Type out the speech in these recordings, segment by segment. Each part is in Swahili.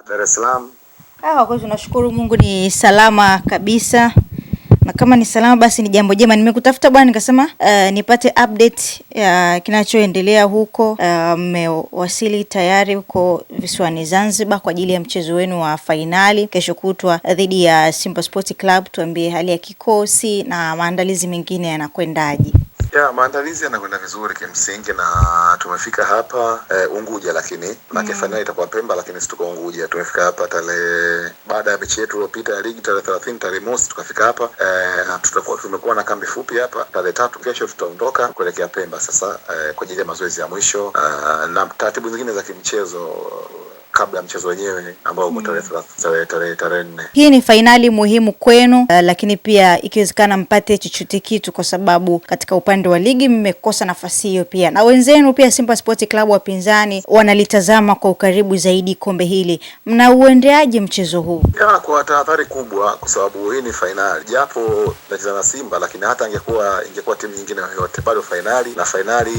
Dar es Salaam. Kwa kweli tunashukuru Mungu ni salama kabisa. Na kama ni salama basi ni jambo jema. Nimekutafuta bwana nikasema nipate update ya kinachoendelea huko. Mmewasili tayari huko visiwani Zanzibar kwa ajili ya mchezo wenu wa fainali kesho kutwa dhidi ya Simba Sports Club. Tuambie hali ya kikosi na maandalizi mengine yanakwendaje? Maandalizi yanakwenda vizuri kimsingi na tumefika hapa Unguja, lakini fainali itakuwa Pemba, lakini sisi tuko Unguja. Tumefika hapa baada ya mechi yetu iliyopita ya ligi tarehe 30 tarehe mosi tukafika hapa na tumekuwa na kambi fupi hapa. Tarehe 3 kesho tutaondoka kuelekea Pemba sasa kwa ajili ya mazoezi ya mwisho na taratibu zingine za kimchezo kabla mchezo wenyewe ambao uko tarehe 4. Hii ni fainali muhimu kwenu, lakini pia ikiwezekana mpate chochote kitu, kwa sababu katika upande wa ligi mmekosa nafasi hiyo pia, na wenzenu pia Simba Sports Club wapinzani wanalitazama kwa ukaribu zaidi kombe hili. Mnauendeaje mchezo huu? Kwa tahadhari kubwa, kwa sababu hii ni fainali. Japo nacheza na Simba, lakini hata ingekuwa timu nyingine yoyote bado fainali, na fainali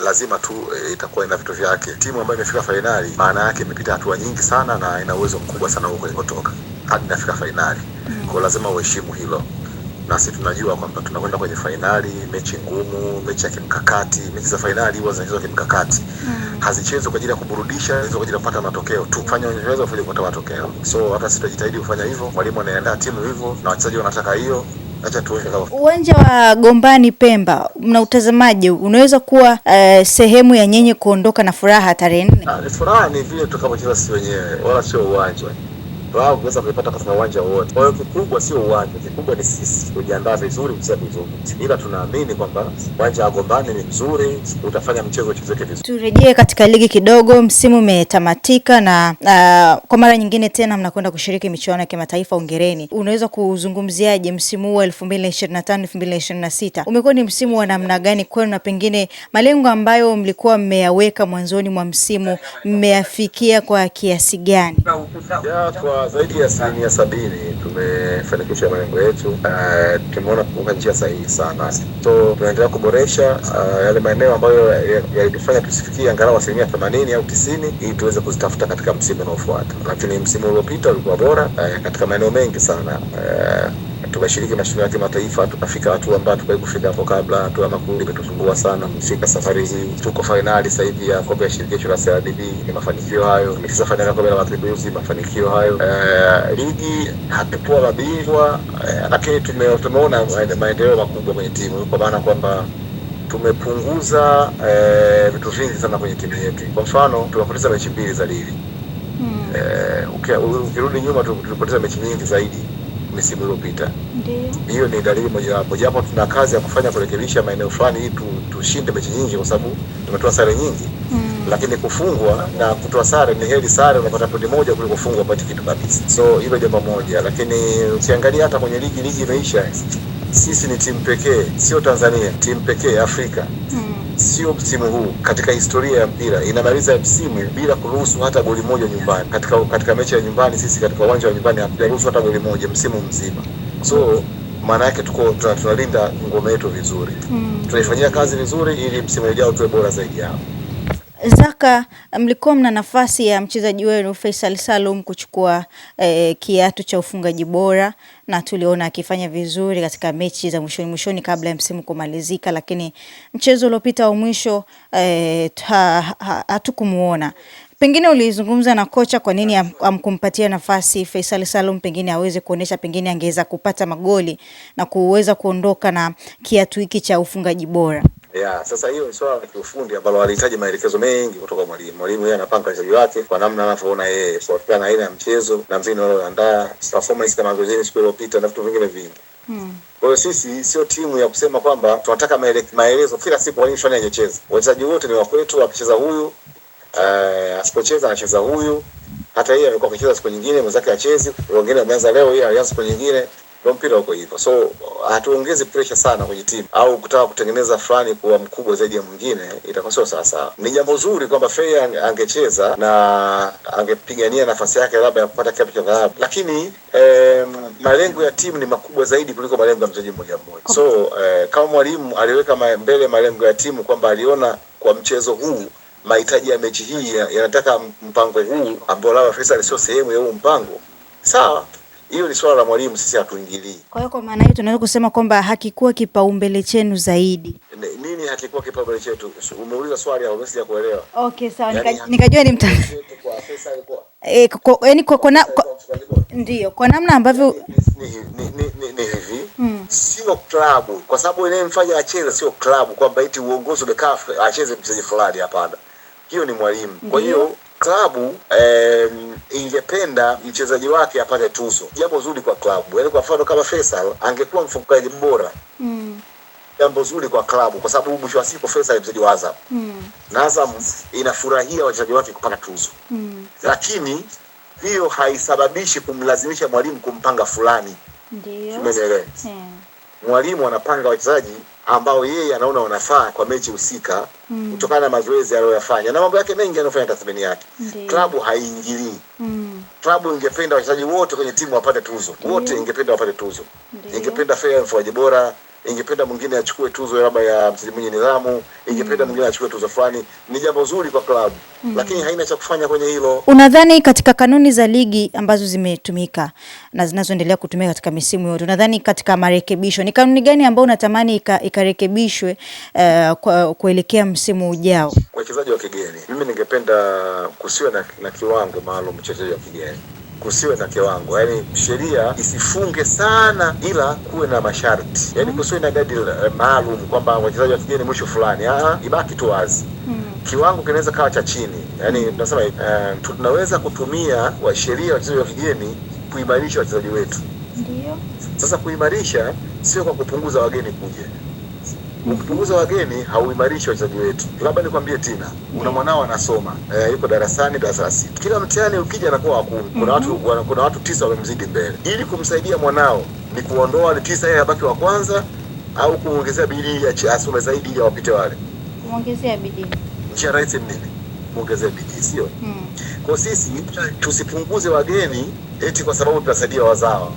lazima tu itakuwa ina vitu vyake. Timu ambayo imefika fainali maana yake imepita hatua nyingi sana na ina uwezo mkubwa sana huko ilikotoka hadi inafika fainali. Kwa lazima uheshimu hilo. Na sisi tunajua kwamba tunakwenda kwenye fainali, mechi ngumu, mechi ya kimkakati. Mechi za fainali huwa zinachezwa kimkakati. Hazichezwi kwa ajili ya kuburudisha, zinachezwa kwa ajili ya kupata matokeo tu. Fanya unachoweza ufanye kupata matokeo. So hata sisi tutajitahidi kufanya hivyo. Mwalimu anaandaa timu hivyo na wachezaji wanataka hiyo. Acha tuone kama uwanja wa Gombani Pemba mnautazamaje? Unaweza kuwa sehemu ya nyenye kuondoka na furaha tarehe 4. Furaha ni vile tutakapocheza sisi wenyewe, wala sio uwanja. Wao kuweza kupata katika uwanja wote. Kwa hiyo kikubwa sio uwanja, kikubwa ni sisi kujiandaa vizuri, kucheza vizuri. Ila tunaamini kwamba uwanja wa Gombani ni mzuri, utafanya mchezo uchezeke vizuri. Turejee katika ligi kidogo. Msimu umetamatika na kwa mara nyingine tena mnakwenda kushiriki michuano ya kimataifa Ungereni. Unaweza kuzungumziaje msimu wa 2025-2026? Umekuwa ni msimu wa namna gani kwenu, na pengine malengo ambayo mlikuwa mmeyaweka mwanzoni mwa msimu mmeyafikia kwa kiasi gani? Kwa zaidi ya 70% tumefanikisha malengo yetu. Tumeona kwa njia sahihi sana. So tunaendelea kuboresha yale maeneo ambayo yalitufanya tusifikie angalau 80% au 90% ili tuweze kuzitafuta katika msimu unaofuata. Lakini msimu uliopita ulikuwa bora katika maeneo mengi sana. Tumeshiriki mashindano ya kimataifa, tukafika hatua ambayo tukaweza kufika hapo kabla. Hatua makundi imetusumbua sana. Mfika safari hii tuko finali sasa hivi ya kombe la shirikisho la CRDB, ni mafanikio hayo. Tumefika finali ya kombe la Mapinduzi, mafanikio hayo. Ligi hatukuwa mabingwa, lakini tumeona maendeleo makubwa kwenye timu, kwa maana kwamba tumepunguza vitu vingi sana kwenye timu yetu. Kwa mfano, tumepoteza mechi 2 za ligi. Ukirudi nyuma tulipoteza mechi nyingi zaidi msimu uliopita. Ndio. Hiyo ni dalili mojawapo. Japo tuna kazi ya kufanya kurekebisha maeneo fulani ili tushinde mechi nyingi, kwa sababu tumetoa sare nyingi. Lakini kufungwa na kutoa sare ni heri sare unapata pointi moja kuliko kufungwa pati kitu kabisa. So hilo jambo moja. Lakini ukiangalia hata kwenye ligi imeisha. Sisi ni timu pekee, sio Tanzania, timu pekee Afrika. Sio msimu huu katika historia ya mpira inamaliza msimu bila kuruhusu hata goli moja nyumbani. Katika mechi ya nyumbani, sisi katika uwanja wa nyumbani hatujaruhusu hata goli moja msimu mzima. So maana yake tunalinda ngome yetu vizuri. Tunaifanyia kazi vizuri ili msimu ujao tuwe bora zaidi yao. Zaka, mlikuwa mna nafasi ya mchezaji wenu Faisal Salum kuchukua kiatu cha ufungaji bora, na tuliona akifanya vizuri katika mechi za mwishoni kabla ya msimu kumalizika, lakini mchezo uliopita wa mwisho hatukumuona. Pengine ulizungumza na kocha kwa nini amkumpatia nafasi Faisal Salum, pengine aweze kuonesha, pengine angeweza kupata magoli na kuweza kuondoka na kiatu hiki cha ufungaji bora? Sasa hiyo ni swala la kiufundi ambalo alihitaji maelekezo mengi kutoka mwalimu. Mwalimu yeye anapanga wachezaji wake kwa namna anavyoona yeye, kwa aina ya mchezo na mbinu anayoandaa, performance kama mazoezi siku iliyopita na vitu vingine vingi. Kwa hiyo sisi sio timu ya kusema kwamba tunataka maelezo kila siku mwalimu fulani anacheza. Wachezaji wote ni wa kwetu, akicheza huyu, asipocheza anacheza huyu. Hata yeye alikuwa akicheza siku nyingine mwenzake acheze, wengine wameanza leo, yeye alianza siku nyingine. Ndio mpira uko hivyo. So hatuongezi pressure sana kwenye timu au kutaka kutengeneza fulani kuwa mkubwa zaidi ya mwingine, itakuwa sio sawa. Ni jambo zuri kwamba Fei angecheza na angepigania nafasi yake labda ya kupata kiatu cha dhahabu, lakini malengo ya timu ni makubwa zaidi kuliko malengo ya mchezaji mmoja mmoja. So kama mwalimu aliweka mbele malengo ya timu kwamba aliona kwa mchezo huu mahitaji ya mechi hii yanataka mpango huu ambao labda Faisal sio sehemu ya huo mpango, sawa, hiyo ni swala la mwalimu, sisi hatuingilii. Kwa hiyo kwa maana hiyo tunaweza kusema kwamba hakikuwa kipaumbele chenu zaidi. Nini hakikuwa kipaumbele chetu? Umeuliza swali hapo, mimi sijakuelewa. Okay, sawa, nikajua ni kwa Faisal kwa yaani ndio kwa namna ambavyo ni hivi, sio klabu, kwa sababu inayemfanya acheze sio klabu, kwamba eti uongozi umekaa acheze mchezaji fulani, hapana, hiyo ni mwalimu. Kwa hiyo klabu ingependa mchezaji wake apate tuzo, jambo zuri kwa klabu. Yaani kwa mfano kama Faisal angekuwa mfungaji bora, jambo zuri kwa klabu, kwa sababu mwisho wa siku Faisal ni mchezaji wa Azam, na Azam inafurahia wachezaji wake kupata tuzo, lakini hiyo haisababishi kumlazimisha mwalimu kumpanga fulani. Ndio. Umeelewa? Mwalimu anapanga wachezaji ambao yeye anaona wanafaa kwa mechi husika, kutokana na mazoezi aliyofanya na mambo yake mengi anayofanya, tathmini yake. Klabu haiingilii. Klabu ingependa wachezaji wote kwenye timu wapate tuzo. Wote ingependa wapate tuzo. Ingependa Faisal mfungaji bora, ingependa mwingine achukue tuzo labda ya mchezaji mwenye nidhamu, ingependa mwingine achukue tuzo fulani. Ni jambo zuri kwa klabu, lakini haina cha kufanya kwenye hilo. Unadhani katika kanuni za ligi ambazo zimetumika na zinazoendelea kutumika katika misimu yote, unadhani katika marekebisho ni kanuni gani ambayo unatamani ikarekebishwe kuelekea msimu ujao? Wachezaji wa kigeni, mimi ningependa kusiwe na kiwango maalum mchezaji wa kigeni. Kusiwe na kiwango, yani sheria isifunge sana, ila kuwe na masharti. Yani kusiwe na idadi maalum kwamba wachezaji wa kigeni mwisho fulani, ibaki tu wazi. Kiwango kinaweza kawa cha chini. Yani tunasema tunaweza kutumia sheria wachezaji wa kigeni kuimarisha wachezaji wetu. Ndio. Sasa kuimarisha sio kwa kupunguza wageni kuja. Ukipunguza wageni hauimarishi wachezaji wetu. Labda nikwambie Tina, una mwanao anasoma, yuko darasani darasa la 6. Kila mtihani ukija anakuwa wa 10. Kuna watu 9 wamemzidi mbele. Ili kumsaidia mwanao ni kuondoa wale 9 yeye abaki wa kwanza, au kuongezea bidii ya asome zaidi ili wapite wale. Muongezea bidii. Njia rahisi ni nini? Muongezea bidii, sio? Kwa sisi tusipunguze wageni eti kwa sababu tunasaidia wazawa.